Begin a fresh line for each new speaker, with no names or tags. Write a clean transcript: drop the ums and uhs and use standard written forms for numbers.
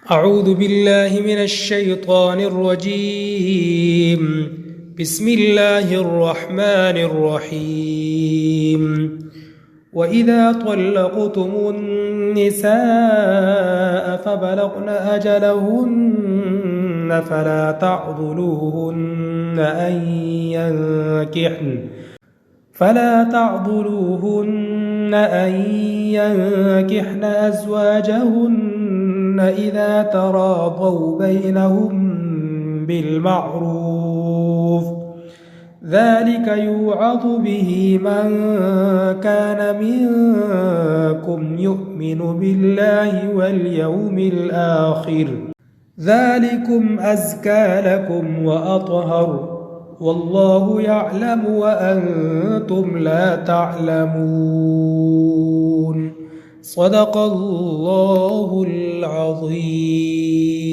أعوذ بالله من الشيطان الرجيم. بسم الله الرحمن الرحيم. وإذا طلقتم النساء فبلغن أجلهن فلا تعضلوهن أن ينكحن أزواجهن إذا تراضوا بينهم بالمعروف، ذلك يوعظ به من كان منكم يؤمن بالله واليوم الآخر، ذلكم أزكى لكم وأطهر، والله يعلم وأنتم لا تعلمون. صدق الله العظيم.